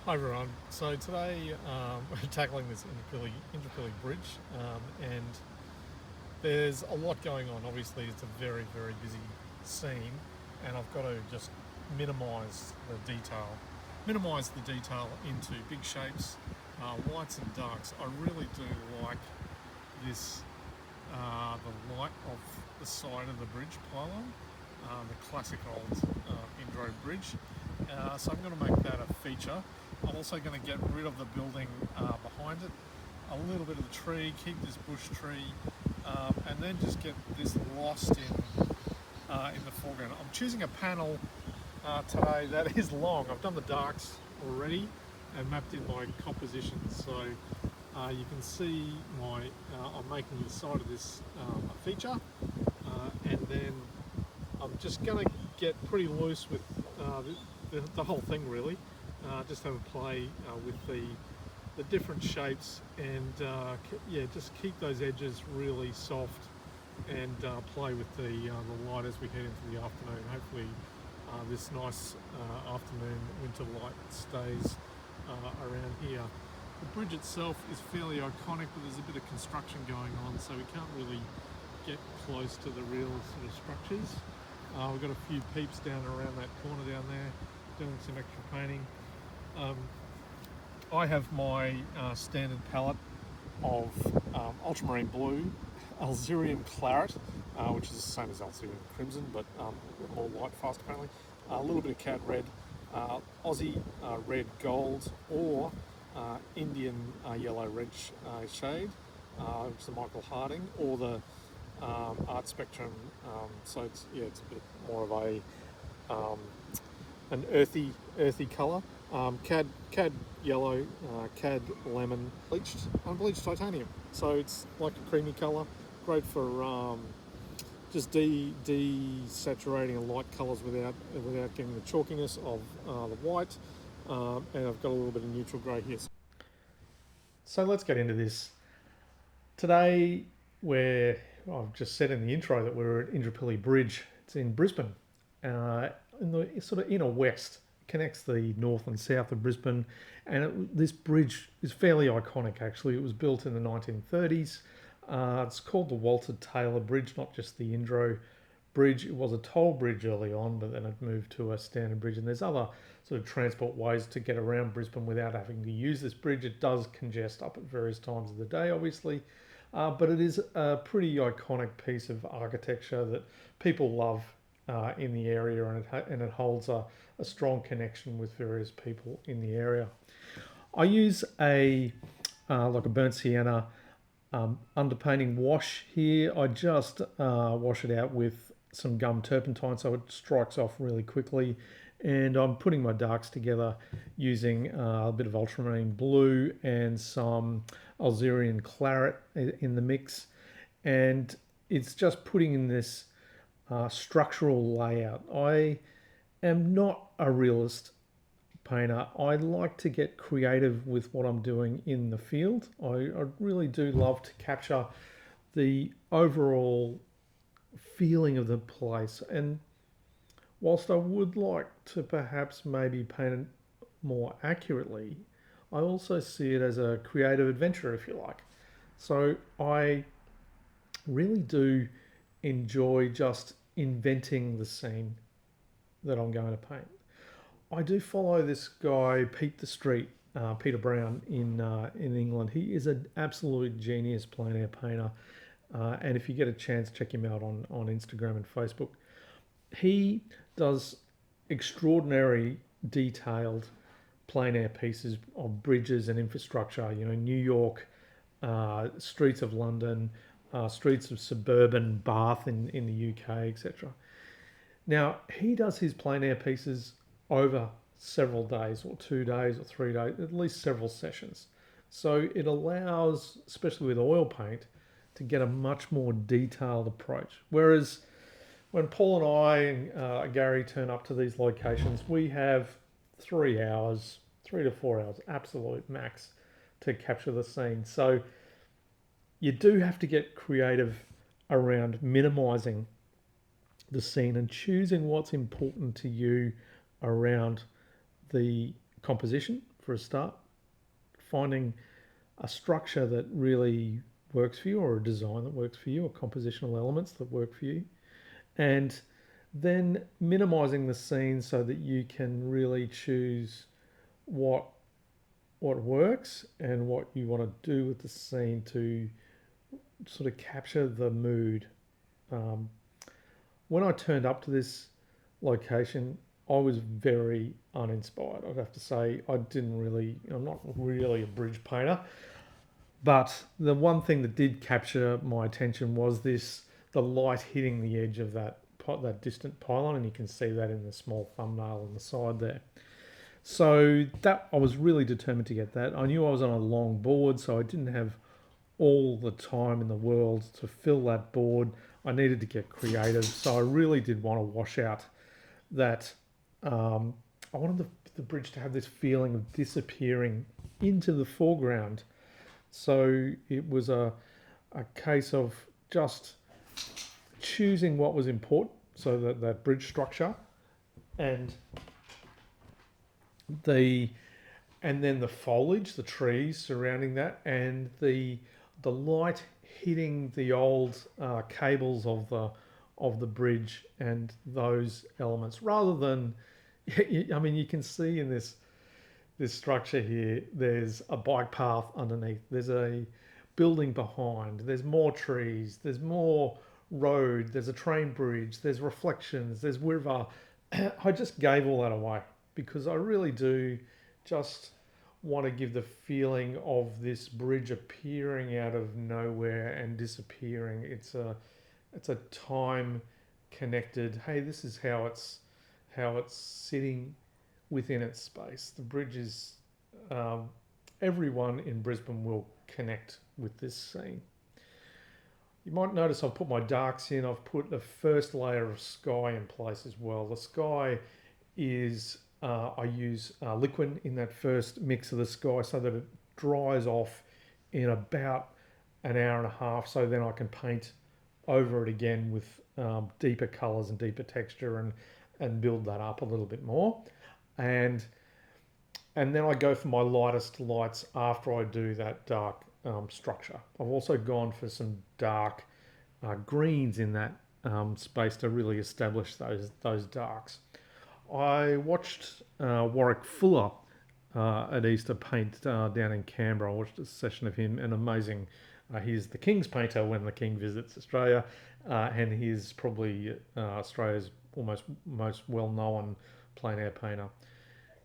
Hi everyone. So today we're tackling this Indooroopilly Bridge, and there's a lot going on. Obviously, it's a very very busy scene, and I've got to just minimise the detail into big shapes, whites and darks. I really do like this the light of the side of the bridge pylon, the classic old Indro bridge. So I'm going to make that a feature. I'm also going to get rid of the building behind it, a little bit of the tree, keep this bush tree, and then just get this lost in the foreground. I'm choosing a panel today that is long. I've done the darks already and mapped in my compositions, so you can see I'm making the side of this a feature, and then I'm just going to get pretty loose with the whole thing really. Just have a play with the different shapes, and yeah, just keep those edges really soft, and play with the light as we head into the afternoon. Hopefully this nice afternoon winter light stays around here. The bridge itself is fairly iconic, but there's a bit of construction going on, so we can't really get close to the real sort of structures. We've got a few peeps down around that corner down there doing some extra painting. I have my standard palette of ultramarine blue, Alzirium claret, which is the same as Alzirium crimson, but more light fast apparently. A little bit of cad red, Aussie red gold, or Indian yellow red shade, which is the Michael Harding, or the Art Spectrum. So it's a bit more of an earthy colour. Cad yellow, cad lemon, unbleached titanium. So it's like a creamy colour, great for just desaturating light colours without getting the chalkiness of the white. And I've got a little bit of neutral grey here. So let's get into this. Today, I've just said in the intro that we're at Indooroopilly Bridge. It's in Brisbane, in the sort of inner west. It connects the north and south of Brisbane, and this bridge is fairly iconic. Actually, it was built in the 1930s. It's called the Walter Taylor Bridge, not just the Indro Bridge. It was a toll bridge early on, but then it moved to a standard bridge. And there's other sort of transport ways to get around Brisbane without having to use this bridge. It does congest up at various times of the day, obviously, but it is a pretty iconic piece of architecture that people love in the area, and it holds a strong connection with various people in the area. I use like a burnt sienna underpainting wash here. I just wash it out with some gum turpentine so it strikes off really quickly. And I'm putting my darks together using a bit of ultramarine blue and some Alzirian claret in the mix. And it's just putting in this structural layout. I am not a realist painter. I like to get creative with what I'm doing in the field. I really do love to capture the overall feeling of the place. And whilst I would like to perhaps maybe paint it more accurately, I also see it as a creative adventure, if you like. So I really do enjoy just inventing the scene that I'm going to paint. I do follow this guy, Peter Brown in England. He is an absolute genius plein air painter, and if you get a chance, check him out on Instagram and Facebook. He does extraordinary detailed plein air pieces of bridges and infrastructure. You know, New York, streets of London, streets of suburban Bath in the UK, etc. Now, he does his plein air pieces over several days, or 2 days, or 3 days, at least several sessions. So it allows, especially with oil paint, to get a much more detailed approach. Whereas when Paul and I and Gary turn up to these locations, we have 3 hours, 3 to 4 hours, absolute max, to capture the scene. So you do have to get creative around minimizing the scene and choosing what's important to you around the composition for a start. Finding a structure that really works for you, or a design that works for you, or compositional elements that work for you, and then minimizing the scene so that you can really choose what works and what you want to do with the scene to sort of capture the mood. Um, when I turned up to this location, I was very uninspired. I'd have to say I'm not really a bridge painter, but the one thing that did capture my attention was the light hitting the edge of that distant pylon, and you can see that in the small thumbnail on the side there. So that I was really determined to get that. I knew I was on a long board, so I didn't have all the time in the world to fill that board. I needed to get creative, so I really did want to wash out that. I wanted the bridge to have this feeling of disappearing into the foreground. So it was a case of just choosing what was important, so that bridge structure, and the and then the foliage, the trees surrounding that, and the light hitting the old cables of the bridge and those elements, rather than, I mean, you can see in this structure here, there's a bike path underneath, there's a building behind, there's more trees, there's more road, there's a train bridge, there's reflections, there's river. I just gave all that away because I really do just want to give the feeling of this bridge appearing out of nowhere and disappearing. It's a time connected. Hey, this is how it's sitting within its space. The bridge is everyone in Brisbane will connect with this scene. You might notice I've put my darks in. I've put the first layer of sky in place as well. The sky is, I use liquid in that first mix of the sky so that it dries off in about an hour and a half, so then I can paint over it again with deeper colours and deeper texture, and build that up a little bit more. And then I go for my lightest lights after I do that dark structure. I've also gone for some dark greens in that space to really establish those darks. I watched Warwick Fuller at Easter paint down in Canberra. I watched a session of him, and amazing. He's the King's painter when the King visits Australia, and he's probably Australia's almost most well-known plein air painter.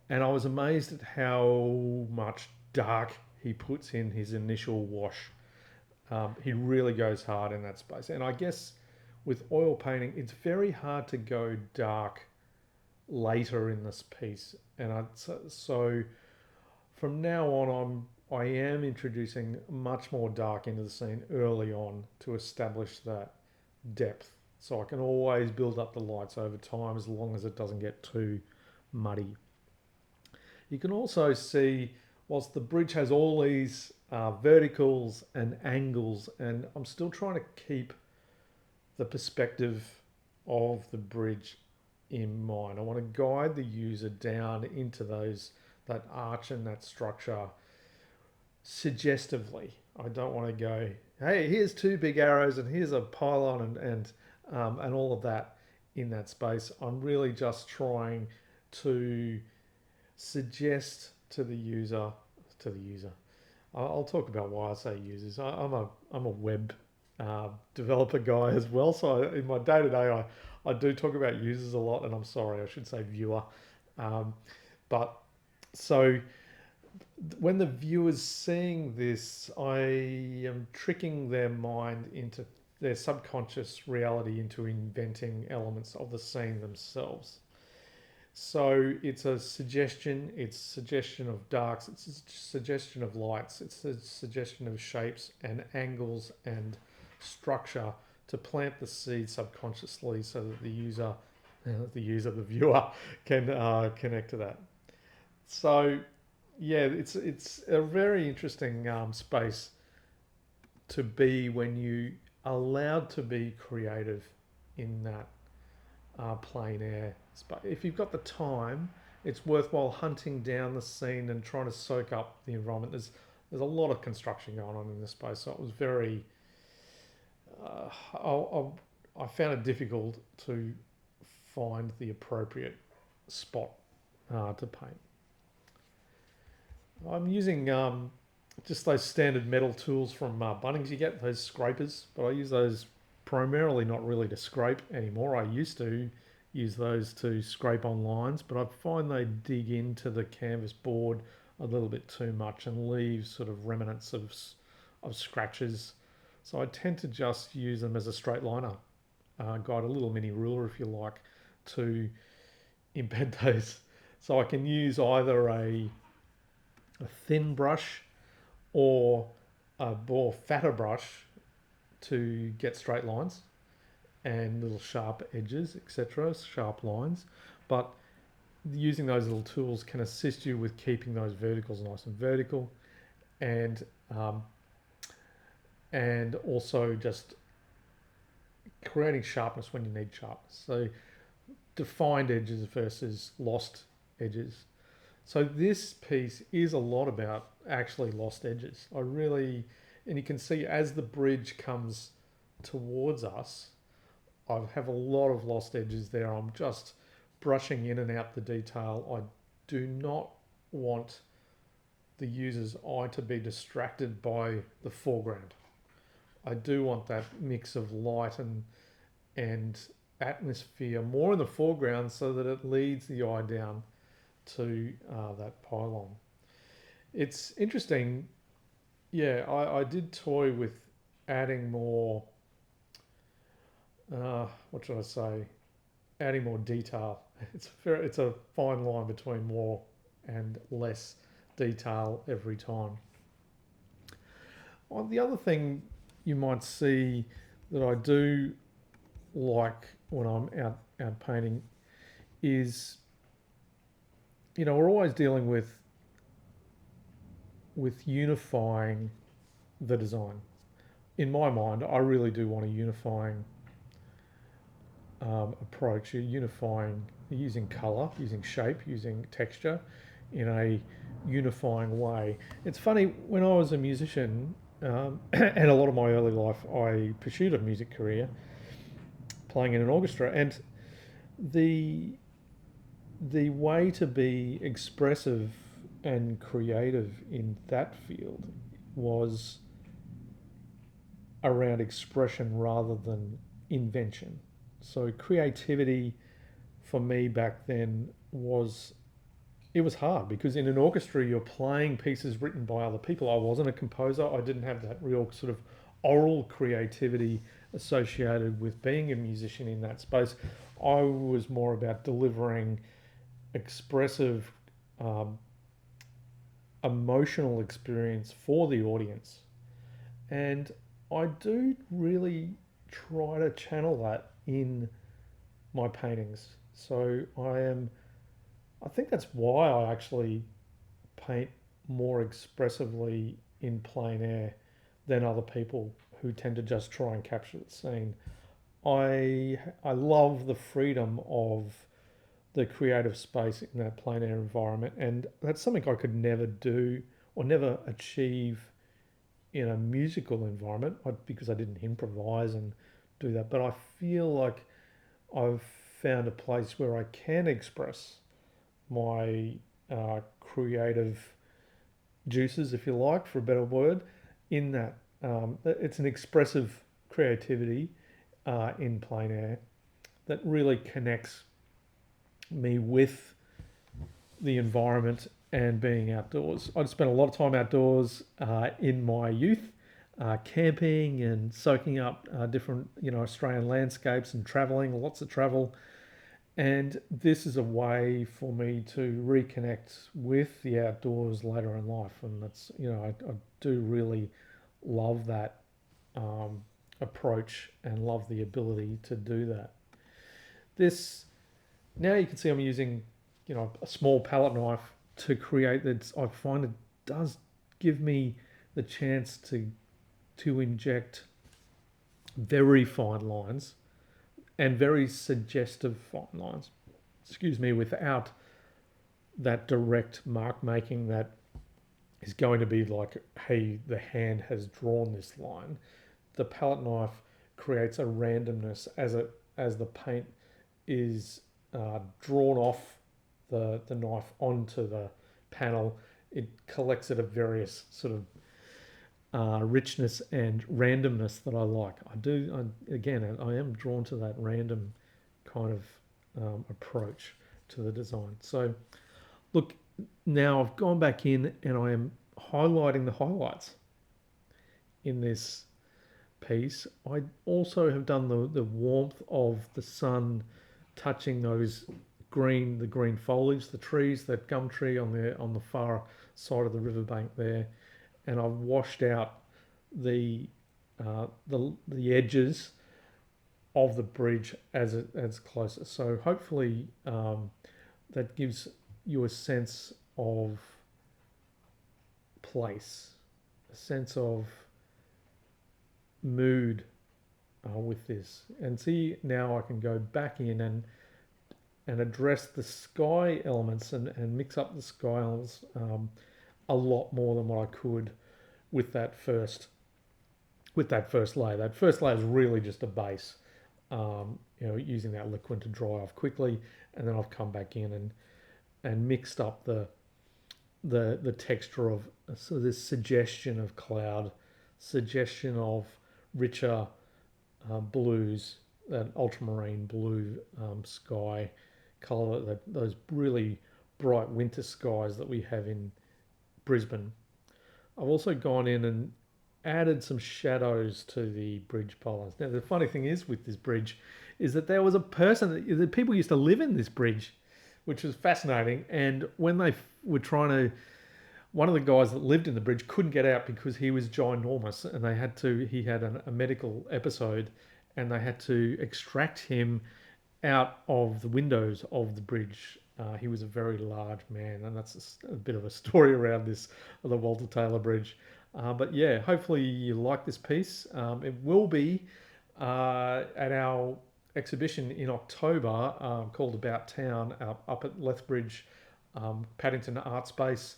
And I was amazed at how much dark he puts in his initial wash. He really goes hard in that space. And I guess with oil painting, it's very hard to go dark later in this piece. And so from now on, I am introducing much more dark into the scene early on to establish that depth. So I can always build up the lights over time as long as it doesn't get too muddy. You can also see, whilst the bridge has all these verticals and angles, and I'm still trying to keep the perspective of the bridge in mind. I want to guide the user down into that arch and that structure suggestively. I don't want to go, hey, here's two big arrows and here's a pylon and all of that in that space. I'm really just trying to suggest to the user. I'll talk about why I say users. I'm a web developer guy as well, so in my day to day, I do talk about users a lot, and I'm sorry, I should say viewer. But so when the viewer's seeing this, I am tricking their mind into their subconscious reality into inventing elements of the scene themselves. So it's a suggestion, it's suggestion of darks, it's a suggestion of lights, it's a suggestion of shapes and angles and structure to plant the seed subconsciously so that the viewer can connect to that. So yeah, it's a very interesting space to be when you allowed to be creative in that plein air space. If you've got the time it's worthwhile hunting down the scene and trying to soak up the environment. There's a lot of construction going on in this space, so it was very. Uh, I found it difficult to find the appropriate spot to paint. I'm using just those standard metal tools from Bunnings. You get those scrapers, but I use those primarily not really to scrape anymore. I used to use those to scrape on lines, but I find they dig into the canvas board a little bit too much and leave sort of remnants of scratches. So I tend to just use them as a straight liner guide, a little mini ruler if you like, to embed those. So I can use either a thin brush or a more fatter brush to get straight lines and little sharp edges, etc., sharp lines. But using those little tools can assist you with keeping those verticals nice and vertical, and um, and also just creating sharpness when you need sharpness. So defined edges versus lost edges. So this piece is a lot about actually lost edges. And you can see as the bridge comes towards us, I have a lot of lost edges there. I'm just brushing in and out the detail. I do not want the user's eye to be distracted by the foreground. I do want that mix of light and atmosphere more in the foreground so that it leads the eye down to that pylon. It's interesting. Yeah, I did toy with adding more, what should I say, adding more detail. It's a fine line between more and less detail every time. The other thing you might see that I do like when I'm out painting is, we're always dealing with unifying the design. In my mind, I really do want a unifying approach. You're unifying using colour, using shape, using texture in a unifying way. It's funny, when I was a musician, and a lot of my early life, I pursued a music career playing in an orchestra, and the way to be expressive and creative in that field was around expression rather than invention. So creativity for me back then was hard because in an orchestra you're playing pieces written by other people. I wasn't a composer. I didn't have that real sort of oral creativity associated with being a musician in that space. I was more about delivering expressive, emotional experience for the audience. And I do really try to channel that in my paintings. So I think that's why I actually paint more expressively in plein air than other people who tend to just try and capture the scene. I love the freedom of the creative space in that plein air environment, and that's something I could never do or never achieve in a musical environment because I didn't improvise and do that. But I feel like I've found a place where I can express my creative juices, if you like, for a better word, in that it's an expressive creativity in plein air that really connects me with the environment and being outdoors. I'd spent a lot of time outdoors in my youth, camping and soaking up different, Australian landscapes and travelling, lots of travel. And this is a way for me to reconnect with the outdoors later in life. And that's, I do really love that approach and love the ability to do that. Now you can see I'm using, a small palette knife to create that. I find it does give me the chance to inject very fine lines and very suggestive fine lines, without that direct mark making that is going to be like, hey, the hand has drawn this line. The palette knife creates a randomness as the paint is drawn off the knife onto the panel. It collects at a various sort of richness and randomness that I like. I am drawn to that random kind of approach to the design. So look, now I've gone back in and I am highlighting the highlights in this piece. I also have done the warmth of the sun touching the green foliage, the trees, that gum tree on the far side of the riverbank there, and I've washed out the edges of the bridge as closer. So hopefully that gives you a sense of place, a sense of mood with this. And see, now I can go back in and address the sky elements and mix up the sky elements a lot more than what I could with that first layer. That first layer is really just a base, using that liquid to dry off quickly, and then I've come back in and mixed up the texture of this suggestion of cloud, suggestion of richer blues, that ultramarine blue sky color, those really bright winter skies that we have in Brisbane. I've also gone in and added some shadows to the bridge pylons. Now the funny thing is with this bridge is that there was a person that people used to live in this bridge, which was fascinating. And when they were trying to, one of the guys that lived in the bridge couldn't get out because he was ginormous, and he had a medical episode, and they had to extract him out of the windows of the bridge. He was a very large man, and that's a bit of a story around the Walter Taylor Bridge. But yeah, hopefully you like this piece. It will be at our exhibition in October called About Town up at Lethbridge, Paddington Art Space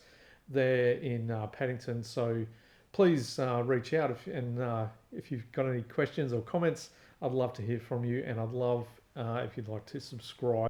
there in Paddington. So please reach out if you've got any questions or comments. I'd love to hear from you, and I'd love if you'd like to subscribe.